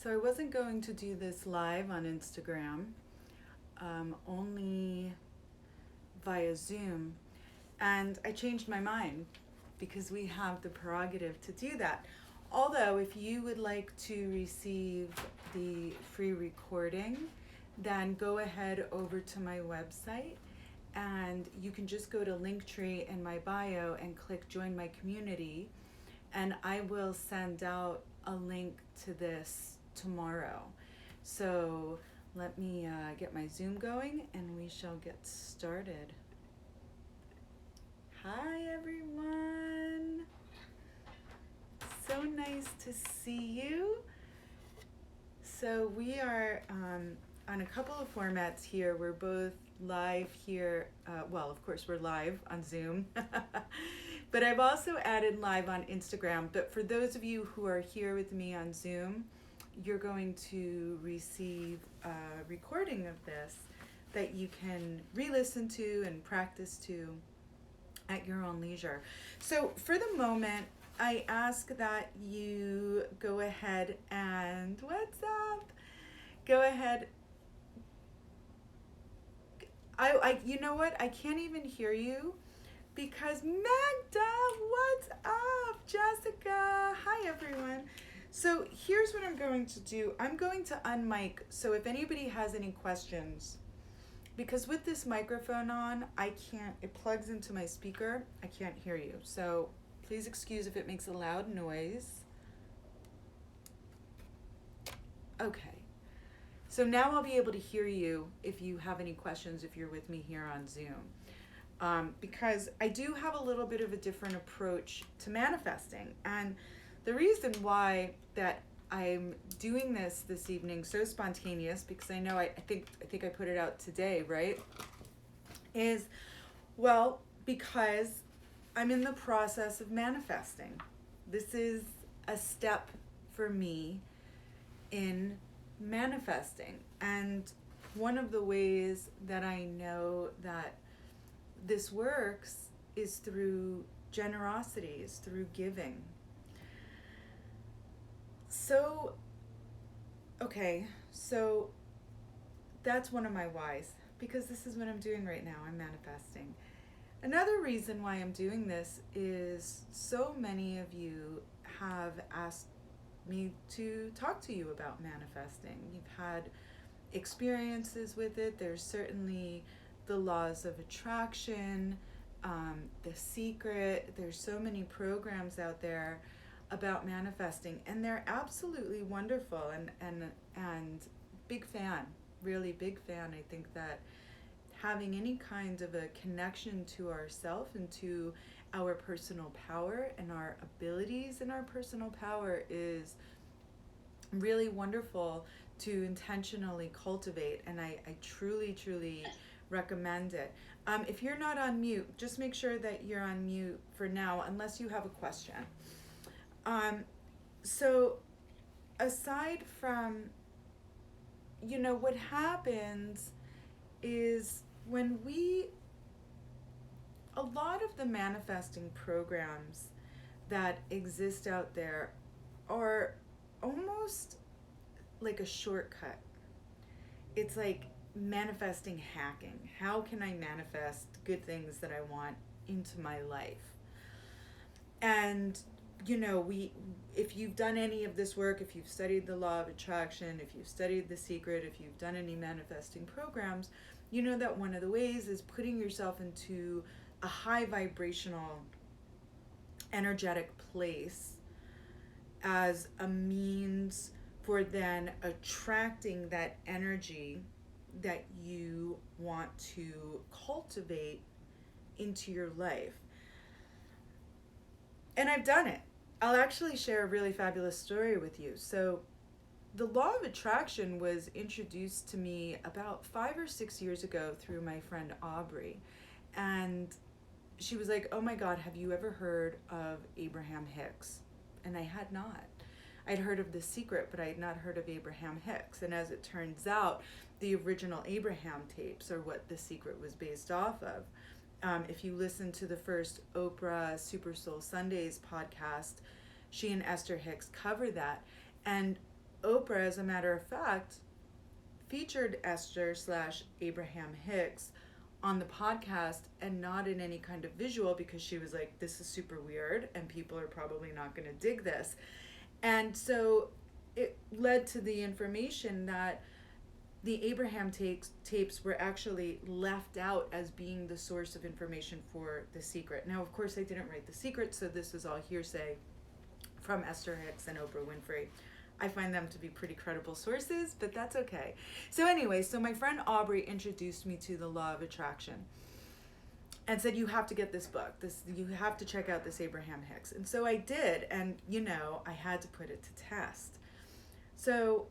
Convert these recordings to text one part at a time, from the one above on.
So I wasn't going to do this live on Instagram, only via Zoom. And I changed my mind because we have the prerogative to do that. Although, if you would like to receive the free recording, then go ahead over to my website and you can just go to Linktree in my bio and click Join My Community, and I will send out a link to this tomorrow. So let me get my Zoom going and we shall get started. Hi everyone! So nice to see you. So we are on a couple of formats here. We're both live here. Well, of course, we're live on Zoom. But I've also added live on Instagram. But for those of you who are here with me on Zoom, you're going to receive a recording of this that you can re-listen to and practice to at your own leisure. So for the moment, I ask that you go ahead and, what's up? Go ahead. You know what? I can't even hear you because Magda, what's up? Jessica, hi everyone. So here's what I'm going to do. I'm going to unmic, so if anybody has any questions, because with this microphone on, it plugs into my speaker, I can't hear you. So please excuse if it makes a loud noise. Okay. So now I'll be able to hear you if you have any questions, if you're with me here on Zoom. Because I do have a little bit of a different approach to manifesting. And the reason why that I'm doing this evening so spontaneous, because I know I think I put it out today, right? Is, well, because I'm in the process of manifesting. This is a step for me in manifesting. And one of the ways that I know that this works is through generosity, is through giving. So, okay, so that's one of my whys, because this is what I'm doing right now. I'm manifesting. Another reason why I'm doing this is so many of you have asked me to talk to you about manifesting. You've had experiences with it. There's certainly the laws of attraction, The Secret. There's so many programs out there about manifesting, and they're absolutely wonderful, and big fan, really big fan. I think that having any kind of a connection to ourself and to our personal power and our abilities in our personal power is really wonderful to intentionally cultivate, and I truly recommend it. If you're not on mute, just make sure that you're on mute for now, unless you have a question. So aside from, what happens is when a lot of the manifesting programs that exist out there are almost like a shortcut. It's like manifesting hacking. How can I manifest good things that I want into my life? And if you've done any of this work, if you've studied the law of attraction, if you've studied The Secret, if you've done any manifesting programs, you know that one of the ways is putting yourself into a high vibrational, energetic place as a means for then attracting that energy that you want to cultivate into your life. And I've done it. I'll actually share a really fabulous story with you. So the law of attraction was introduced to me about 5 or 6 years ago through my friend Aubrey. And she was like, oh my God, have you ever heard of Abraham Hicks? And I had not. I'd heard of The Secret, but I had not heard of Abraham Hicks. And as it turns out, the original Abraham tapes are what The Secret was based off of. If you listen to the first Oprah Super Soul Sundays podcast, she and Esther Hicks cover that. And Oprah, as a matter of fact, featured Esther slash Abraham Hicks on the podcast, and not in any kind of visual, because she was like, this is super weird and people are probably not going to dig this. And so it led to the information that the Abraham tapes were actually left out as being the source of information for The Secret. Now, of course, I didn't write The Secret, so this is all hearsay from Esther Hicks and Oprah Winfrey. I find them to be pretty credible sources, but that's okay. So anyway, so my friend Aubrey introduced me to the Law of Attraction and said, you have to get this book. You have to check out this Abraham Hicks. And so I did, and I had to put it to test. So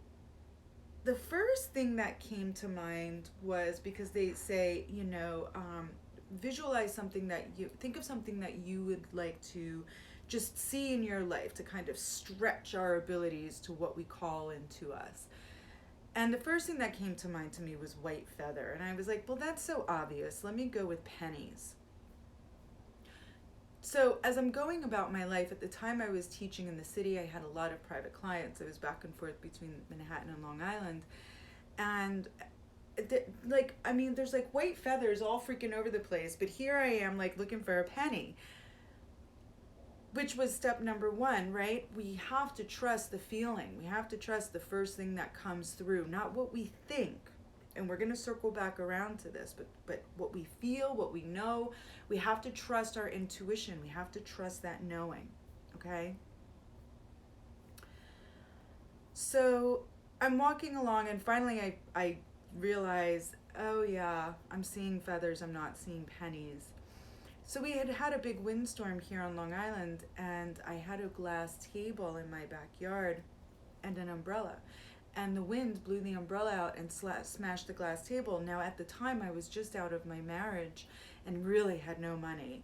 the first thing that came to mind was, because they say, visualize something think of something that you would like to just see in your life, to kind of stretch our abilities to what we call into us. And the first thing that came to mind to me was white feather. And I was like, well, that's so obvious. Let me go with pennies. So as I'm going about my life, at the time I was teaching in the city, I had a lot of private clients. I was back and forth between Manhattan and Long Island. And there's like white feathers all freaking over the place. But here I am, like, looking for a penny, which was step number one, right? We have to trust the feeling. We have to trust the first thing that comes through, not what we think. And we're going to circle back around to this, but what we feel, what we know, we have to trust our intuition. We have to trust that knowing, okay? So I'm walking along, and finally I realize, oh yeah, I'm seeing feathers, I'm not seeing pennies. So we had a big windstorm here on Long Island, and I had a glass table in my backyard and an umbrella. And the wind blew the umbrella out and smashed the glass table. Now, at the time, I was just out of my marriage and really had no money,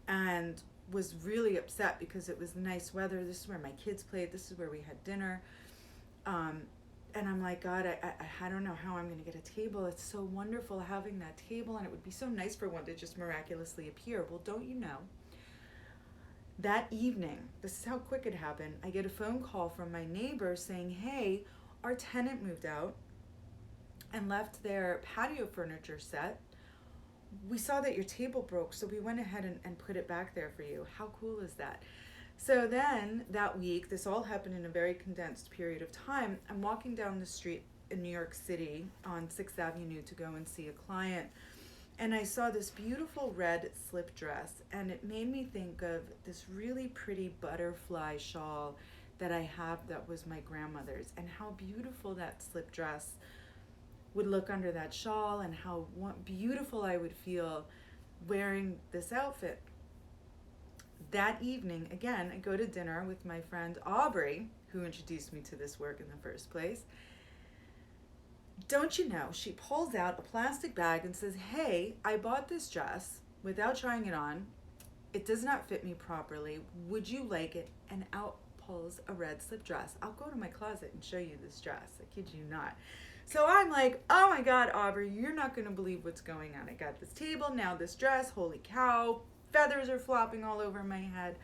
and was really upset because it was nice weather. This is where my kids played. This is where we had dinner. And I'm like, God, I don't know how I'm going to get a table. It's so wonderful having that table, and it would be so nice for one to just miraculously appear. Well, don't you know? That evening, this is how quick it happened, I get a phone call from my neighbor saying, hey, our tenant moved out and left their patio furniture set. We saw that your table broke, so we went ahead and put it back there for you. How cool is that? So then that week, this all happened in a very condensed period of time. I'm walking down the street in New York City on 6th Avenue to go and see a client. And I saw this beautiful red slip dress, and it made me think of this really pretty butterfly shawl that I have that was my grandmother's, and how beautiful that slip dress would look under that shawl, and how beautiful I would feel wearing this outfit. That evening, again, I go to dinner with my friend Aubrey, who introduced me to this work in the first place. Don't you know, she pulls out a plastic bag and says, hey, I bought this dress without trying it on. It does not fit me properly. Would you like it? And out pulls a red slip dress. I'll go to my closet and show you this dress. I kid you not. So I'm like, oh my God, Aubrey, you're not going to believe what's going on. I got this table, now this dress, holy cow. Feathers are flopping all over my head.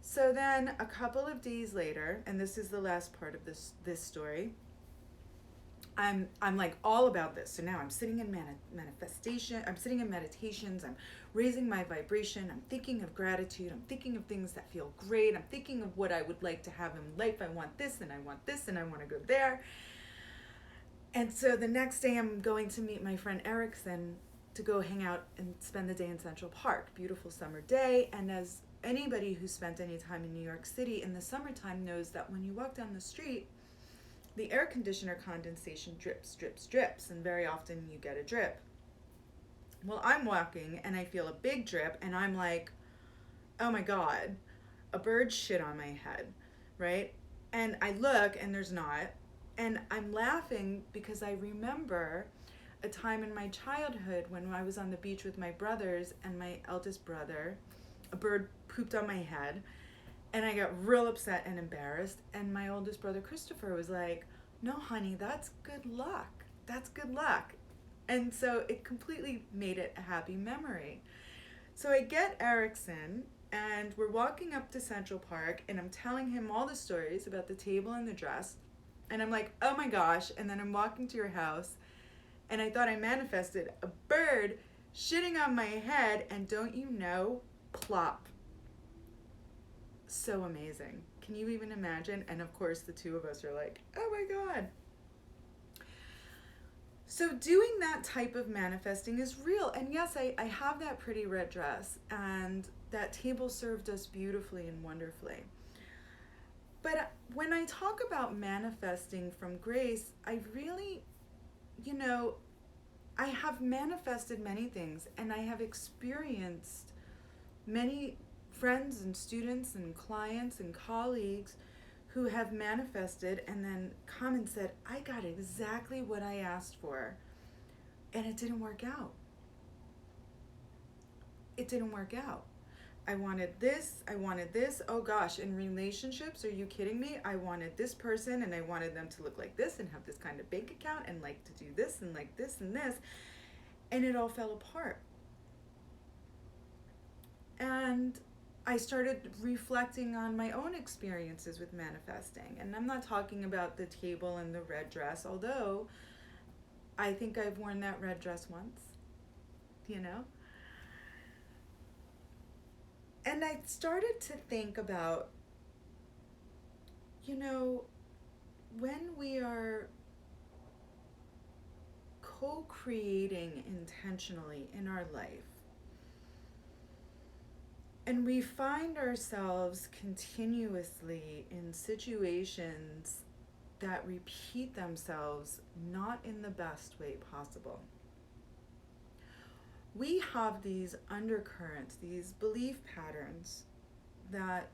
So then a couple of days later, and this is the last part of this story, I'm like all about this. So now I'm sitting in manifestation, I'm sitting in meditations, I'm raising my vibration, I'm thinking of gratitude, I'm thinking of things that feel great, I'm thinking of what I would like to have in life. I want this and I want this and I want to go there. And so the next day I'm going to meet my friend Erickson to go hang out and spend the day in Central Park. Beautiful summer day. And as anybody who spent any time in New York City in the summertime knows, that when you walk down the street, the air conditioner condensation drips, drips, drips, and very often you get a drip. Well, I'm walking and I feel a big drip, and I'm like, oh my God, a bird shit on my head, right? And I look and there's not. And I'm laughing because I remember a time in my childhood when I was on the beach with my brothers and my eldest brother, a bird pooped on my head, and I got real upset and embarrassed. And my oldest brother, Christopher, was like, no, honey, that's good luck. That's good luck. And so it completely made it a happy memory. So I get Erickson And we're walking up to Central Park, and I'm telling him all the stories about the table and the dress. And I'm like, oh my gosh. And then I'm walking to your house, and I thought I manifested a bird shitting on my head, and don't you know, plop. So amazing. Can you even imagine? And of course, the two of us are like, oh my God. So doing that type of manifesting is real. And yes, I have that pretty red dress, and that table served us beautifully and wonderfully. But when I talk about manifesting from grace, I really, I have manifested many things, and I have experienced many friends and students and clients and colleagues who have manifested and then come and said, I got exactly what I asked for, and it didn't work out. It didn't work out. I wanted this, oh gosh, in relationships, are you kidding me? I wanted this person, and I wanted them to look like this and have this kind of bank account and like to do this and like this and this, and it all fell apart. And I started reflecting on my own experiences with manifesting. And I'm not talking about the table and the red dress, although I think I've worn that red dress once, And I started to think about, when we are co-creating intentionally in our life, and we find ourselves continuously in situations that repeat themselves not in the best way possible. We have these undercurrents, these belief patterns that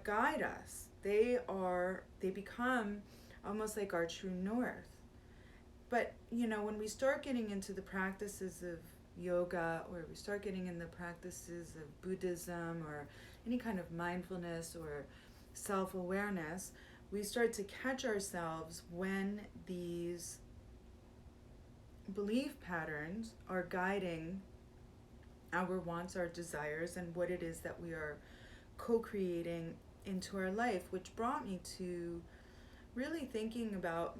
guide us. They become almost like our true north. But, when we start getting into the practices of yoga, or we start getting in the practices of Buddhism, or any kind of mindfulness or self-awareness, we start to catch ourselves when these belief patterns are guiding our wants, our desires, and what it is that we are co-creating into our life, which brought me to really thinking about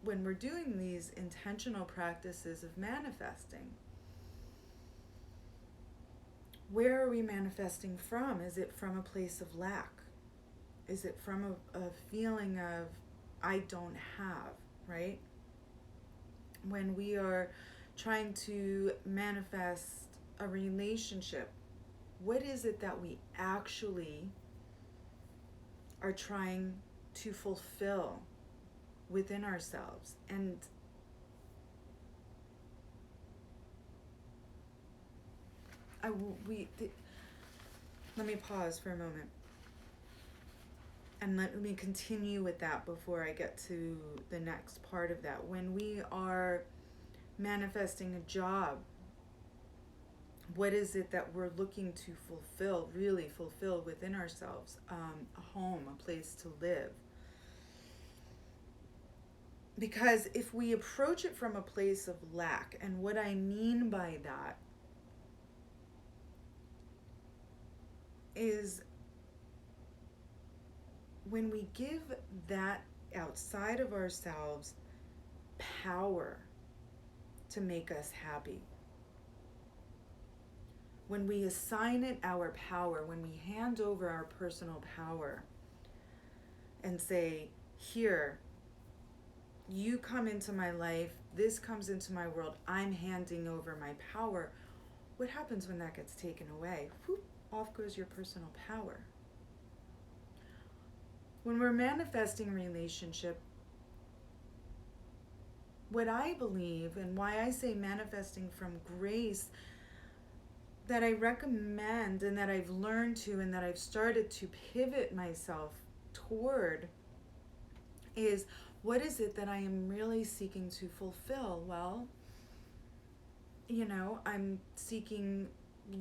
when we're doing these intentional practices of manifesting. Where are we manifesting from? Is it from a place of lack? Is it from a feeling of, I don't have, right? When we are trying to manifest a relationship, what is it that we actually are trying to fulfill within ourselves? And let me pause for a moment, and let me continue with that before I get to the next part of that. When we are manifesting a job, what is it that we're looking to really fulfill within ourselves? A home, a place to live. Because if we approach it from a place of lack, and what I mean by that is when we give that outside of ourselves power to make us happy, when we assign it our power, when we hand over our personal power and say, here, you come into my life, this comes into my world, I'm handing over my power. What happens when that gets taken away? Whoop, off goes your personal power. When we're manifesting relationship, what I believe, and why I say manifesting from grace, that I recommend and that I've learned to and that I've started to pivot myself toward, is what is it that I am really seeking to fulfill? Well, I'm seeking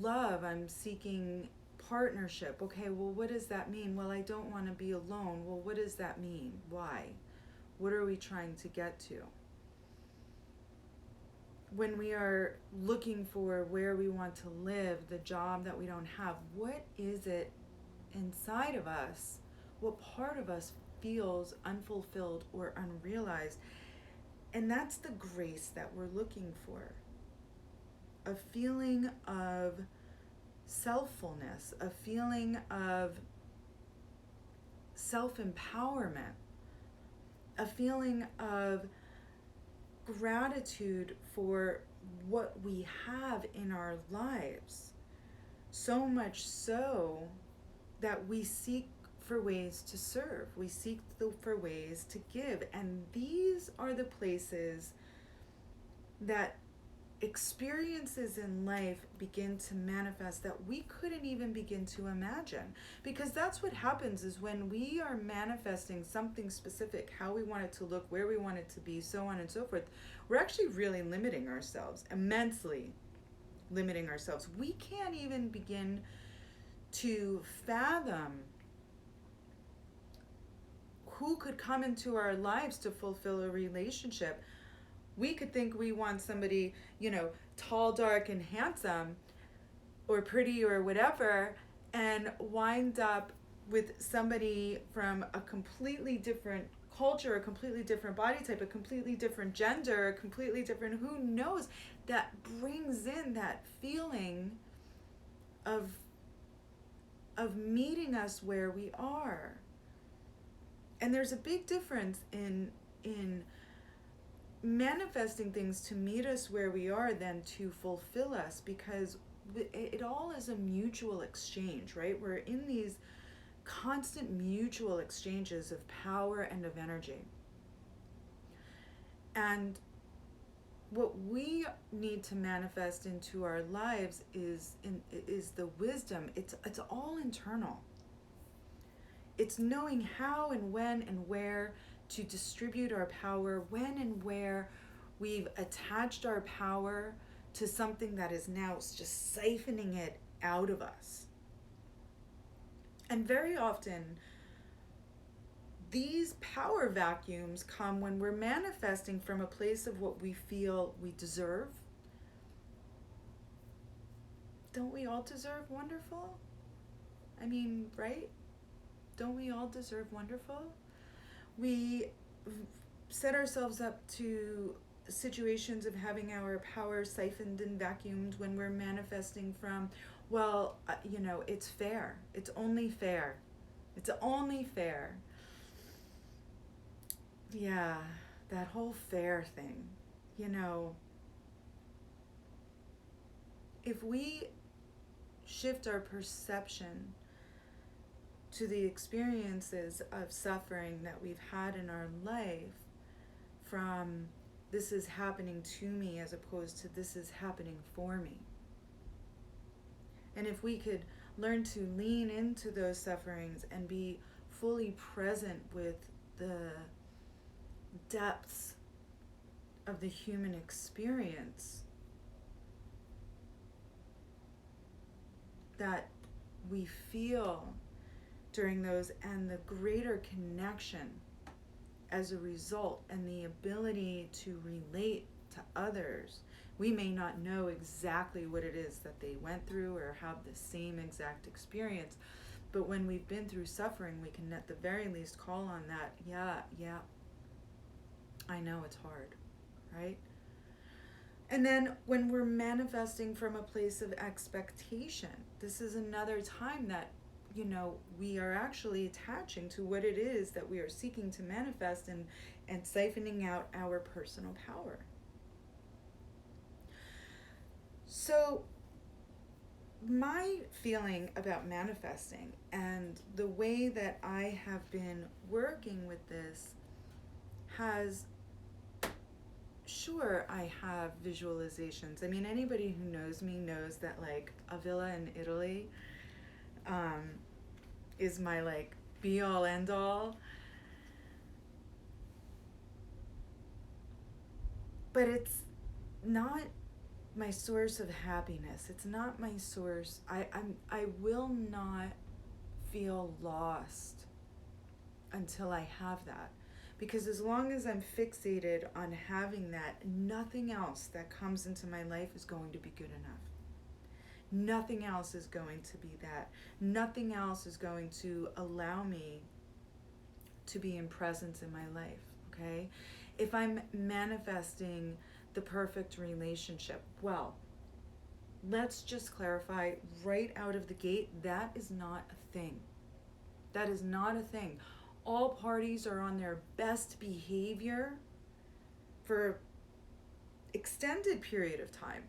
love, I'm seeking partnership. Okay, well, what does that mean? Well, I don't want to be alone. Well, what does that mean? Why? What are we trying to get to? when we are looking for where we want to live, the job that we don't have, what is it inside of us? What part of us feels unfulfilled or unrealized? And that's the grace that we're looking for. A feeling of selffulness, a feeling of self-empowerment, a feeling of gratitude for what we have in our lives. So much so that we seek for ways to serve. We seek for ways to give. And these are the places that experiences in life begin to manifest that we couldn't even begin to imagine. Because that's what happens, is when we are manifesting something specific, how we want it to look, where we want it to be, so on and so forth, we're actually really limiting ourselves, immensely limiting ourselves. We can't even begin to fathom who could come into our lives to fulfill a relationship. We could think we want somebody, tall, dark, and handsome, or pretty, or whatever, and wind up with somebody from a completely different culture, a completely different body type, a completely different gender, a completely different, who knows, that brings in that feeling of meeting us where we are. And there's a big difference in manifesting things to meet us where we are than to fulfill us, because it all is a mutual exchange, right? We're in these constant mutual exchanges of power and of energy. And what we need to manifest into our lives is the wisdom. It's all internal. It's knowing how and when and where to distribute our power, when and where we've attached our power to something that is now just siphoning it out of us. And very often, these power vacuums come when we're manifesting from a place of what we feel we deserve. Don't we all deserve wonderful? I mean, right? Don't we all deserve wonderful? We set ourselves up to situations of having our power siphoned and vacuumed when we're manifesting from, it's fair. It's only fair. It's only fair. Yeah, that whole fair thing. If we shift our perception to the experiences of suffering that we've had in our life, from this is happening to me as opposed to this is happening for me. And if we could learn to lean into those sufferings and be fully present with the depths of the human experience that we feel during those, and the greater connection as a result, and the ability to relate to others. We may not know exactly what it is that they went through or have the same exact experience, but when we've been through suffering, we can at the very least call on that. Yeah, I know it's hard, right? And then when we're manifesting from a place of expectation, this is another time that we are actually attaching to what it is that we are seeking to manifest, and siphoning out our personal power. So my feeling about manifesting and the way that I have been working with this has, sure, I have visualizations. I mean, anybody who knows me knows that a villa in Italy is my be all end all. But it's not my source of happiness. It's not my source. I will not feel lost until I have that. Because as long as I'm fixated on having that, nothing else that comes into my life is going to be good enough. Nothing else is going to be that. Nothing else is going to allow me to be in presence in my life, okay? If I'm manifesting the perfect relationship, well, let's just clarify right out of the gate, that is not a thing. That is not a thing. All parties are on their best behavior for extended period of time.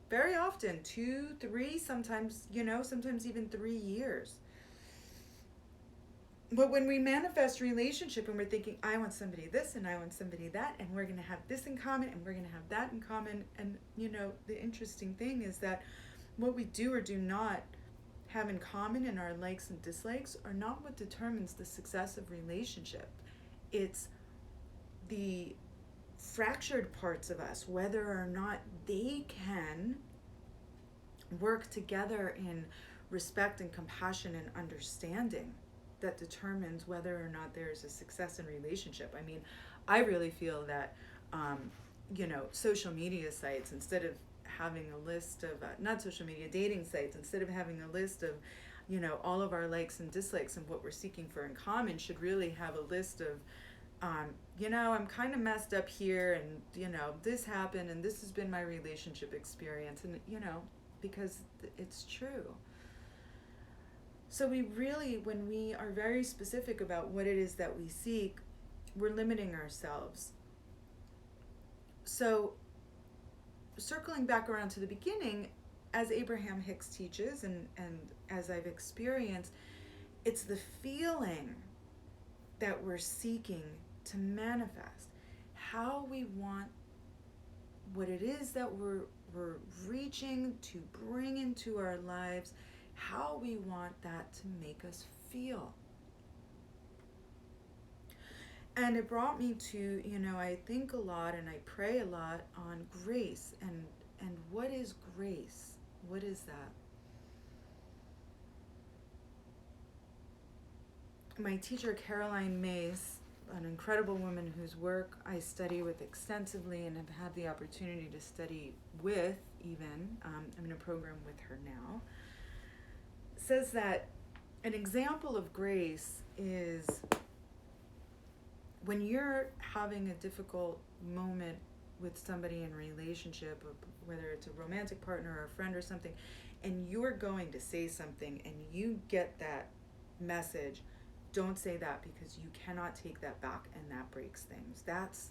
Very often, 2, 3, sometimes, sometimes even 3 years. But when we manifest relationship and we're thinking, I want somebody this and I want somebody that, and we're going to have this in common and we're going to have that in common. And, the interesting thing is that what we do or do not have in common in our likes and dislikes are not what determines the success of relationship. It's the fractured parts of us, whether or not they can work together in respect and compassion and understanding, that determines whether or not there's a success in relationship. I mean, I really feel that, social media sites, instead of having a list of, not social media, dating sites, instead of having a list of, all of our likes and dislikes and what we're seeking for in common, should really have a list of, I'm kind of messed up here, and, this happened, and this has been my relationship experience, and, because it's true. So we really, when we are very specific about what it is that we seek, we're limiting ourselves. So circling back around to the beginning, as Abraham Hicks teaches, and as I've experienced, it's the feeling that we're seeking to manifest, how we want what it is that we're reaching to bring into our lives, how we want that to make us feel. And it brought me to, I think a lot and I pray a lot on grace, and what is grace? What is that? My teacher, Caroline Myss, an incredible woman whose work I study with extensively and have had the opportunity to study with even, I'm in a program with her now, says that an example of grace is when you're having a difficult moment with somebody in a relationship, whether it's a romantic partner or a friend or something, and you're going to say something and you get that message, don't say that, because you cannot take that back and that breaks things. That's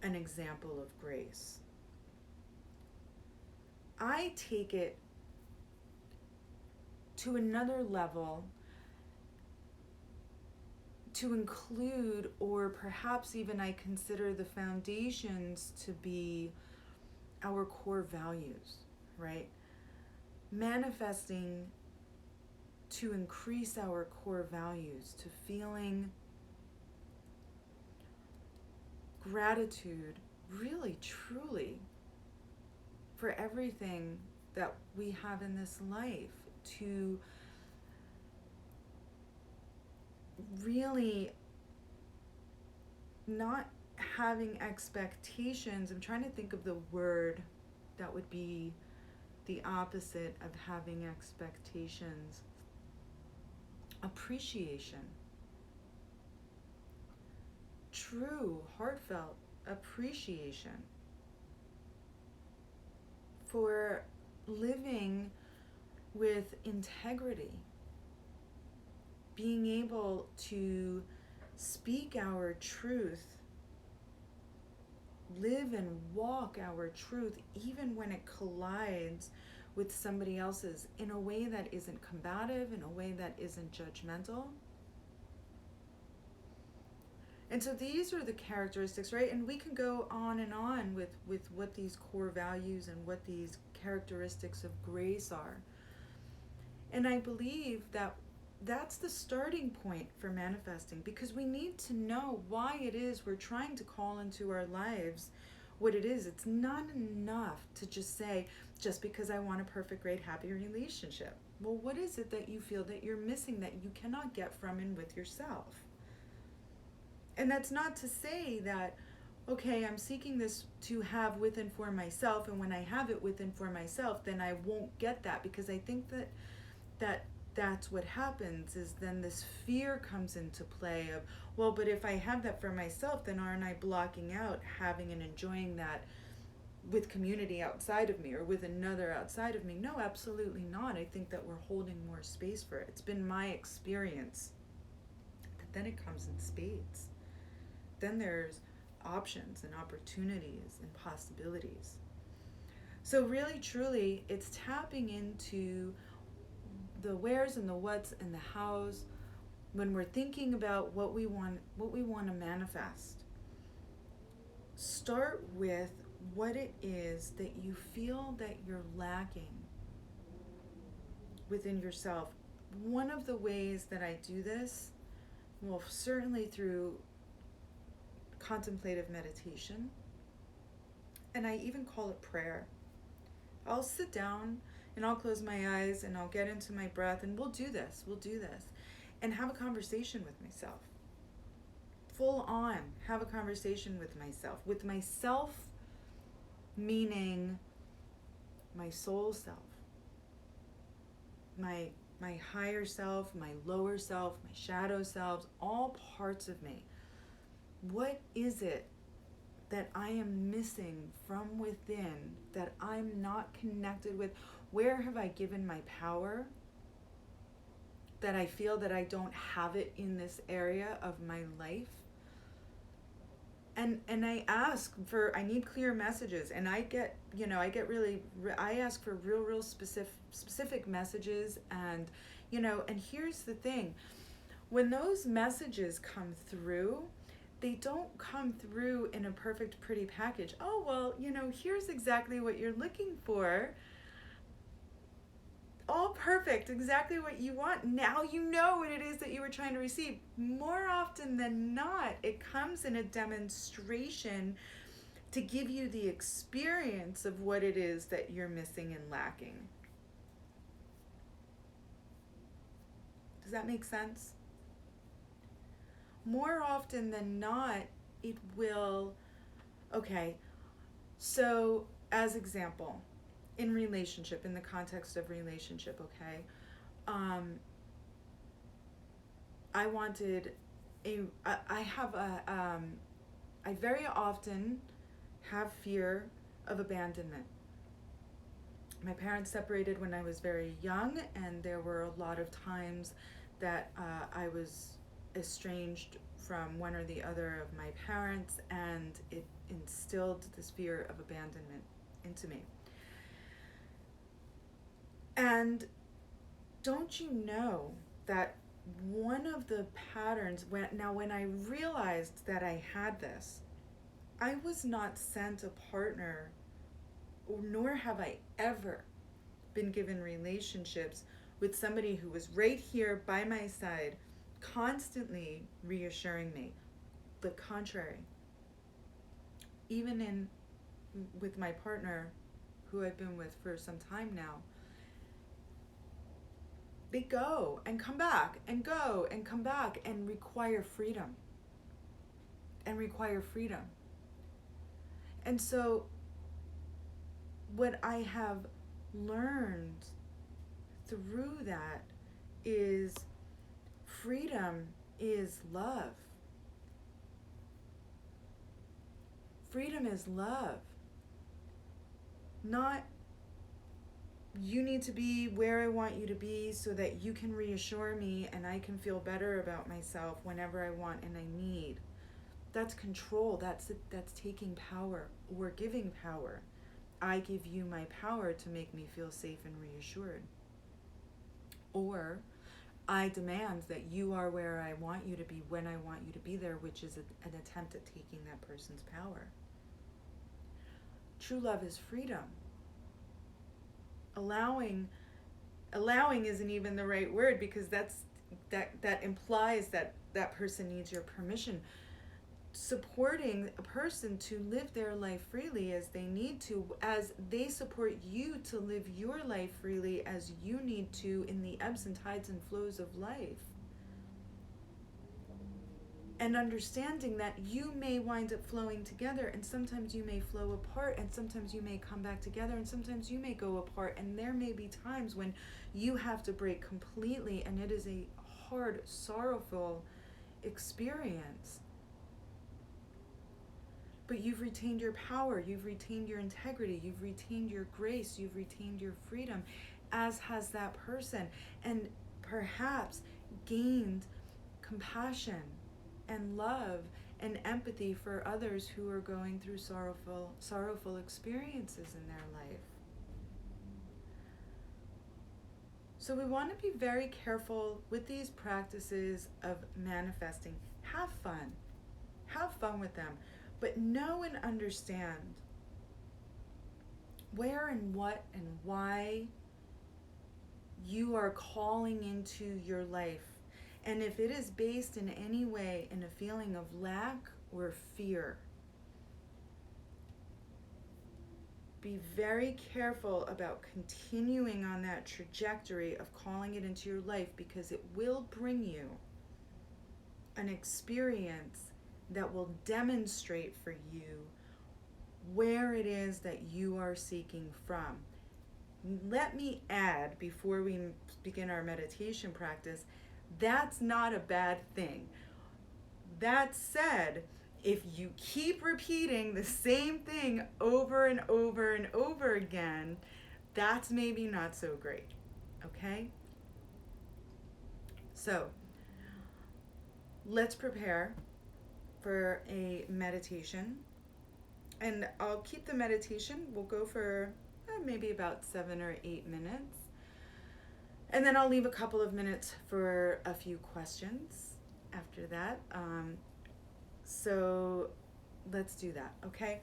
an example of grace. I take it to another level to include, or perhaps even I consider the foundations to be our core values, right? Manifesting to increase our core values, to feeling gratitude, really, truly, for everything that we have in this life, to really not having expectations. I'm trying to think of the word that would be the opposite of having expectations. Appreciation. True, heartfelt appreciation for living with integrity, being able to speak our truth, live and walk our truth, even when it collides with somebody else's, in a way that isn't combative, in a way that isn't judgmental. And so these are the characteristics, right? And we can go on and on with what these core values and what these characteristics of grace are. And I believe that that's the starting point for manifesting, because we need to know why it is we're trying to call into our lives what it is. It's not enough to just say, just because I want a perfect, great, happy relationship. Well, what is it that you feel that you're missing, that you cannot get from and with yourself? And that's not to say that, okay, I'm seeking this to have with and for myself, and when I have it with and for myself, then I won't get that, because I think that's what happens, is then this fear comes into play of, well, but if I have that for myself, then aren't I blocking out having and enjoying that with community outside of me or with another outside of me? No, absolutely not. I think that we're holding more space for it. It's been my experience that then it comes in spades. Then there's options and opportunities and possibilities. So really, truly, it's tapping into the wheres and the whats and the hows when we're thinking about what we want to manifest. Start with what it is that you feel that you're lacking within yourself. One of the ways that I do this, well, certainly through contemplative meditation, and I even call it prayer. I'll sit down and I'll close my eyes and I'll get into my breath, and we'll do this, and have a conversation with myself. Full on, have a conversation with myself meaning my soul self, my higher self, my lower self, my shadow selves, all parts of me. What is it that I am missing from within, that I'm not connected with? Where have I given my power that I feel that I don't have it in this area of my life? And I ask for, I need clear messages, and I ask for real specific messages. And and here's the thing, when those messages come through, they don't come through in a perfect, pretty package. Oh, well, here's exactly what you're looking for. All perfect, exactly what you want. Now you know what it is that you were trying to receive. More often than not, it comes in a demonstration to give you the experience of what it is that you're missing and lacking. Does that make sense? More often than not, it will. Okay, so as example, in relationship, in the context of relationship, okay, I very often have fear of abandonment. My parents separated when I was very young, and there were a lot of times that I was estranged from one or the other of my parents, and it instilled this fear of abandonment into me. And don't you know that one of the patterns, when I realized that I had this, I was not sent a partner, nor have I ever been given relationships with somebody who was right here by my side, constantly reassuring me. The contrary. Even with my partner, who I've been with for some time now, they go and come back and go and come back and require freedom. And so what I have learned through that is freedom is love. Freedom is love. Not you need to be where I want you to be so that you can reassure me and I can feel better about myself whenever I want and I need. That's control. That's taking power or giving power. I give you my power to make me feel safe and reassured. Or I demand that you are where I want you to be when I want you to be there, which is an attempt at taking that person's power. True love is freedom. Allowing isn't even the right word, because that implies that person needs your permission. Supporting a person to live their life freely as they need to, as they support you to live your life freely as you need to in the ebbs and tides and flows of life. and understanding that you may wind up flowing together, and sometimes you may flow apart, and sometimes you may come back together, and sometimes you may go apart, and there may be times when you have to break completely, and it is a hard, sorrowful experience. But you've retained your power, you've retained your integrity, you've retained your grace, you've retained your freedom, as has that person, and perhaps gained compassion and love and empathy for others who are going through sorrowful experiences in their life. So we want to be very careful with these practices of manifesting. Have fun. Have fun with them. But know and understand where and what and why you are calling into your life. And if it is based in any way in a feeling of lack or fear, be very careful about continuing on that trajectory of calling it into your life, because it will bring you an experience that will demonstrate for you where it is that you are seeking from. Let me add, before we begin our meditation practice, that's not a bad thing. That said, if you keep repeating the same thing over and over and over again, that's maybe not so great. Okay? So, let's prepare for a meditation. And I'll keep the meditation, we'll go for maybe about 7 or 8 minutes. And then I'll leave a couple of minutes for a few questions after that. So let's do that, okay?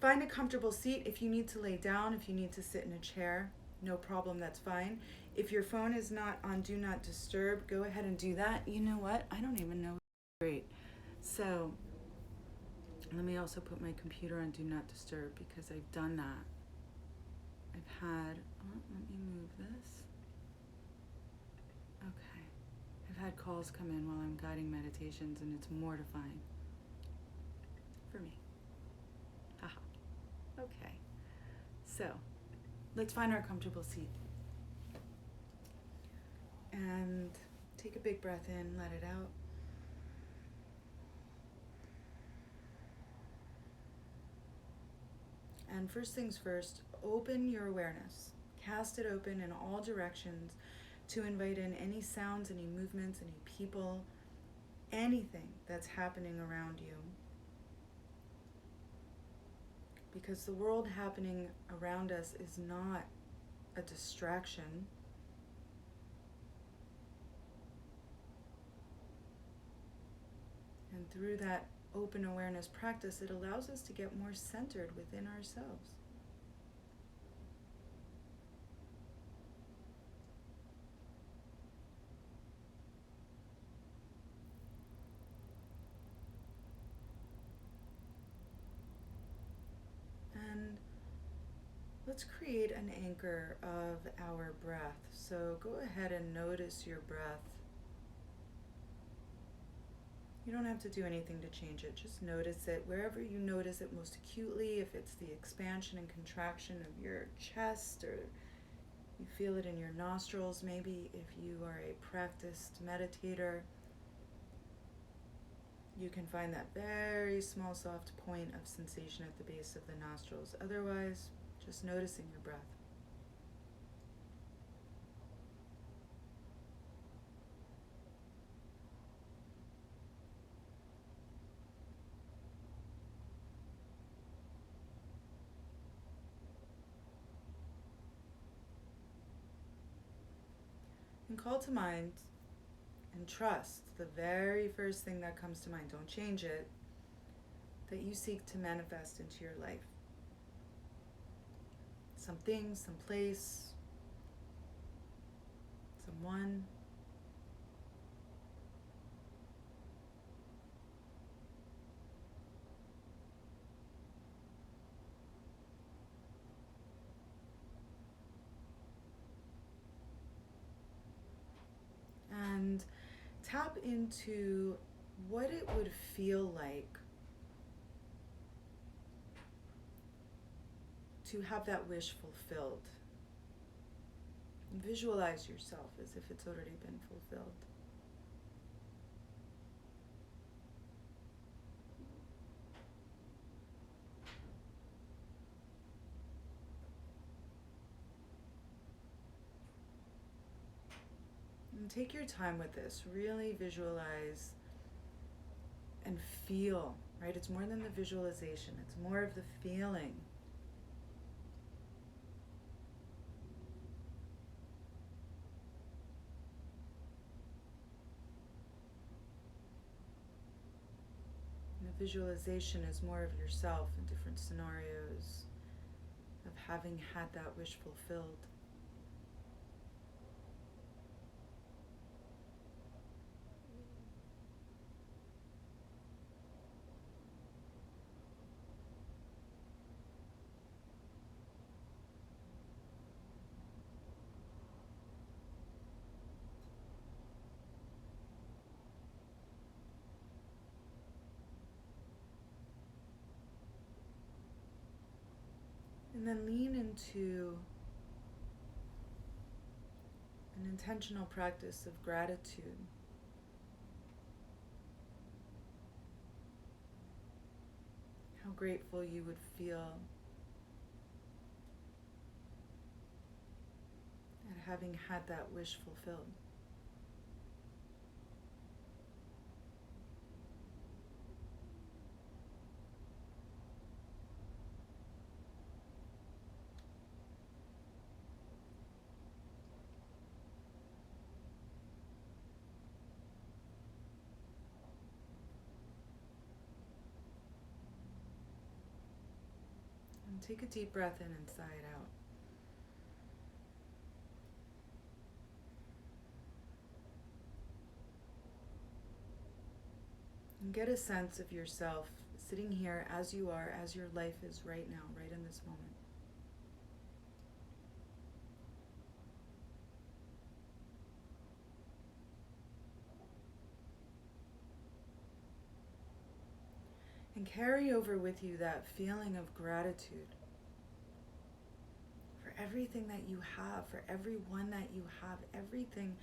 Find a comfortable seat. If you need to lay down, if you need to sit in a chair, no problem, that's fine. If your phone is not on Do Not Disturb, go ahead and do that. You know what? I don't even know. Great. So let me also put my computer on Do Not Disturb, because I've done that. Let me move this. Okay. I've had calls come in while I'm guiding meditations, and it's mortifying for me. Haha. Okay. So, let's find our comfortable seat. And take a big breath in, let it out. And first things first, open your awareness. Cast it open in all directions to invite in any sounds, any movements, any people, anything that's happening around you. Because the world happening around us is not a distraction. And through that open awareness practice, it allows us to get more centered within ourselves. And let's create an anchor of our breath. So go ahead and notice your breath. You don't have to do anything to change it. Just notice it wherever you notice it most acutely. If it's the expansion and contraction of your chest, or you feel it in your nostrils, maybe if you are a practiced meditator, you can find that very small, soft point of sensation at the base of the nostrils. Otherwise, just noticing your breath. And call to mind and trust the very first thing that comes to mind. Don't change it. That you seek to manifest into your life. Something, some place, someone. And tap into what it would feel like to have that wish fulfilled. Visualize yourself as if it's already been fulfilled. And take your time with this. Really visualize and feel, right? It's more than the visualization, it's more of the feeling. And the visualization is more of yourself in different scenarios of having had that wish fulfilled. And then lean into an intentional practice of gratitude. How grateful you would feel at having had that wish fulfilled. And take a deep breath in and sigh it out. And get a sense of yourself sitting here as you are, as your life is right now, right in this moment. And carry over with you that feeling of gratitude for everything that you have, for everyone that you have, everything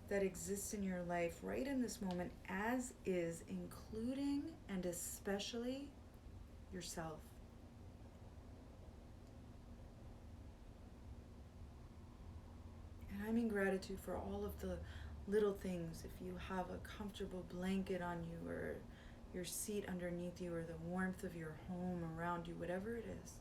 that exists in your life right in this moment as is, including and especially yourself. And I mean gratitude for all of the little things. If you have a comfortable blanket on you, or your seat underneath you, or the warmth of your home around you, whatever it is.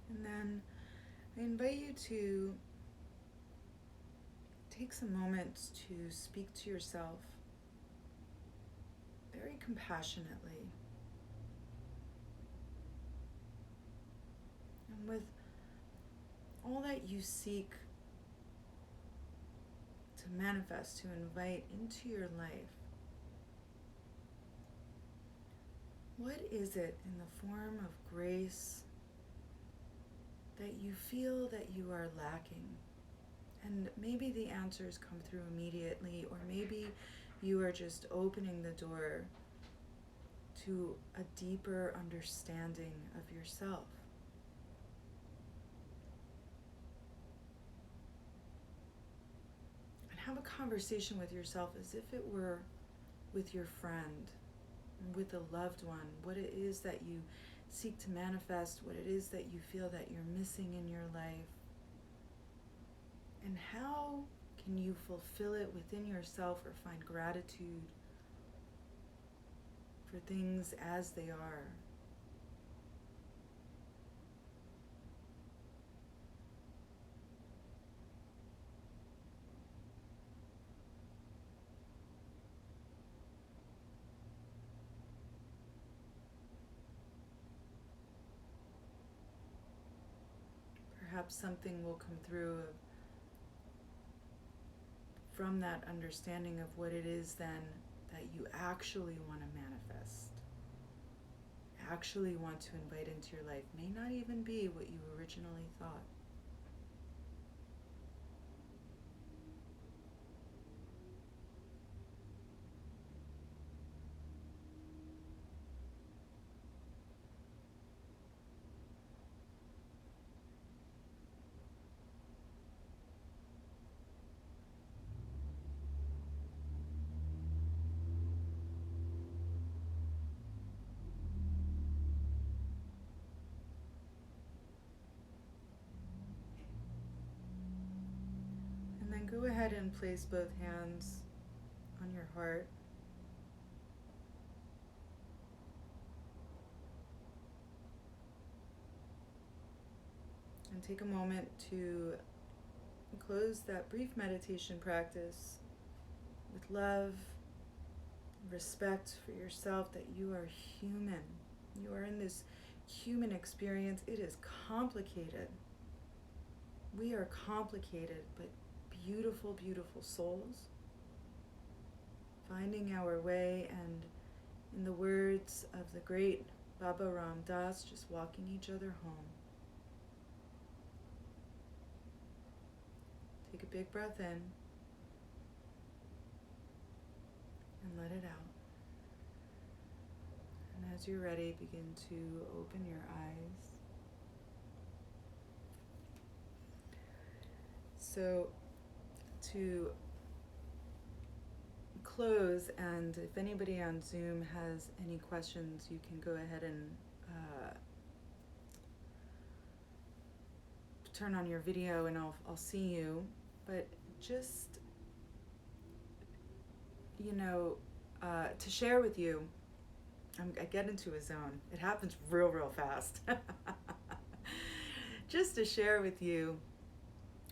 And then I invite you to take some moments to speak to yourself very compassionately and with all that you seek to manifest, to invite into your life. What is it in the form of grace that you feel that you are lacking? And maybe the answers come through immediately, or maybe you are just opening the door to a deeper understanding of yourself. And have a conversation with yourself as if it were with your friend, with a loved one, what it is that you seek to manifest, what it is that you feel that you're missing in your life, and how can you fulfill it within yourself or find gratitude for for things as they are. Perhaps something will come through from that understanding of what it is then that you actually want to manifest, actually want to invite into your life. May not even be what you originally thought. And then go ahead and place both hands on your heart. And take a moment to close that brief meditation practice with love, respect for yourself, that you are human. You are in this human experience. It is complicated. We are complicated, but beautiful, beautiful souls, finding our way, and in the words of the great Baba Ram Dass, just walking each other home. Take a big breath in and let it out. And as you're ready, begin to open your eyes. So to close, and if anybody on Zoom has any questions, you can go ahead and turn on your video and I'll see you. But just, to share with you, I get into a zone. It happens real fast. Just to share with you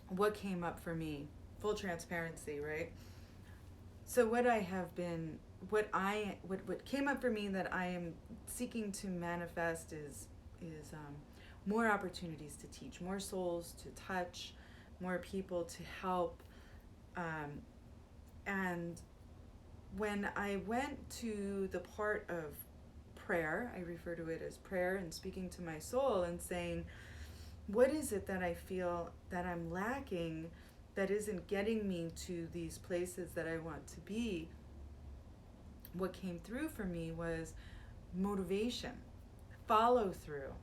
what came up for me, full transparency, right? So what came up for me that I am seeking to manifest is more opportunities to teach, more souls to touch, more people to help. And when I went to the part of prayer, I refer to it as prayer, and speaking to my soul and saying, what is it that I feel that I'm lacking that isn't getting me to these places that I want to be? What came through for me was motivation, follow through,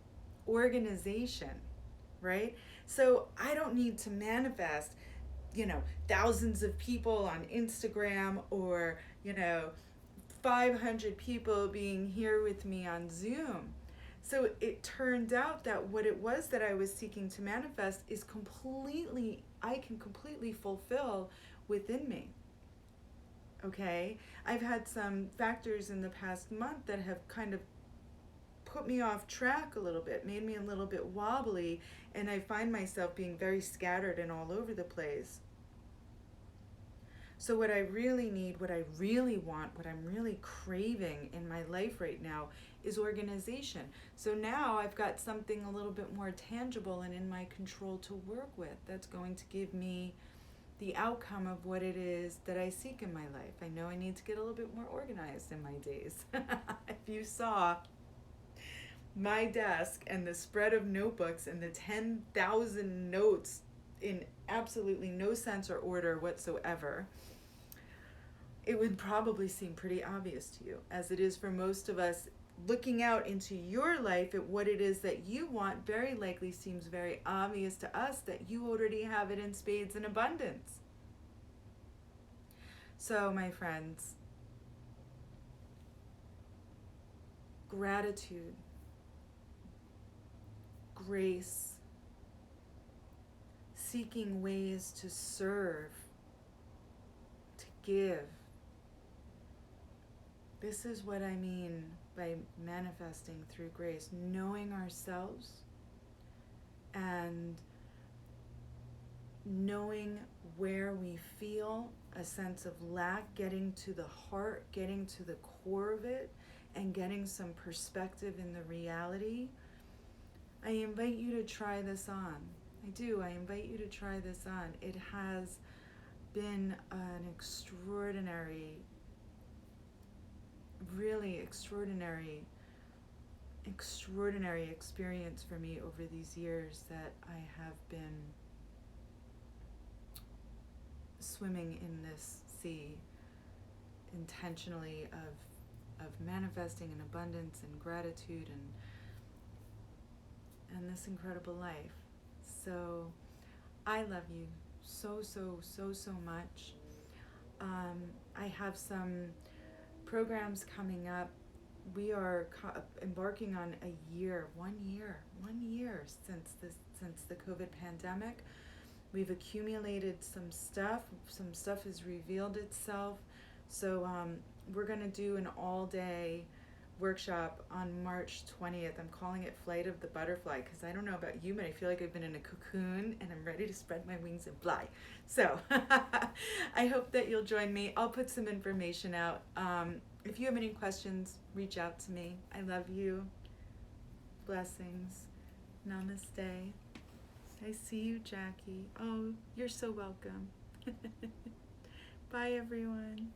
organization, right? So I don't need to manifest, thousands of people on Instagram or, 500 people being here with me on Zoom. So it turned out that what it was that I was seeking to manifest is I can completely fulfill within me. Okay? I've had some factors in the past month that have kind of put me off track a little bit, made me a little bit wobbly, and I find myself being very scattered and all over the place. So what I really need, what I really want, what I'm really craving in my life right now is organization. So now I've got something a little bit more tangible and in my control to work with that's going to give me the outcome of what it is that I seek in my life. I know I need to get a little bit more organized in my days. If you saw my desk and the spread of notebooks and the 10,000 notes in absolutely no sense or order whatsoever, it would probably seem pretty obvious to you, as it is for most of us. Looking out into your life at what it is that you want very likely seems very obvious to us that you already have it in spades and abundance. So, my friends, gratitude, grace, seeking ways to serve, to give, This is what I mean by manifesting through grace, knowing ourselves and knowing where we feel a sense of lack, getting to the heart, getting to the core of it, and getting some perspective in the reality. I invite you to try this on. I do. I invite you to try this on. It has been an extraordinary, really extraordinary experience for me over these years that I have been swimming in this sea intentionally of manifesting in abundance and gratitude and this incredible life. So I love you so much. I have some programs coming up. We are embarking on one year since the COVID pandemic. We've accumulated some stuff has revealed itself. So we're going to do an all-day workshop on March 20th. I'm calling it Flight of the Butterfly because I don't know about you, but I feel like I've been in a cocoon and I'm ready to spread my wings and fly. So I hope that you'll join me. I'll put some information out. If you have any questions, reach out to me. I love you. Blessings. Namaste. I see you, Jackie. Oh, you're so welcome. Bye, everyone.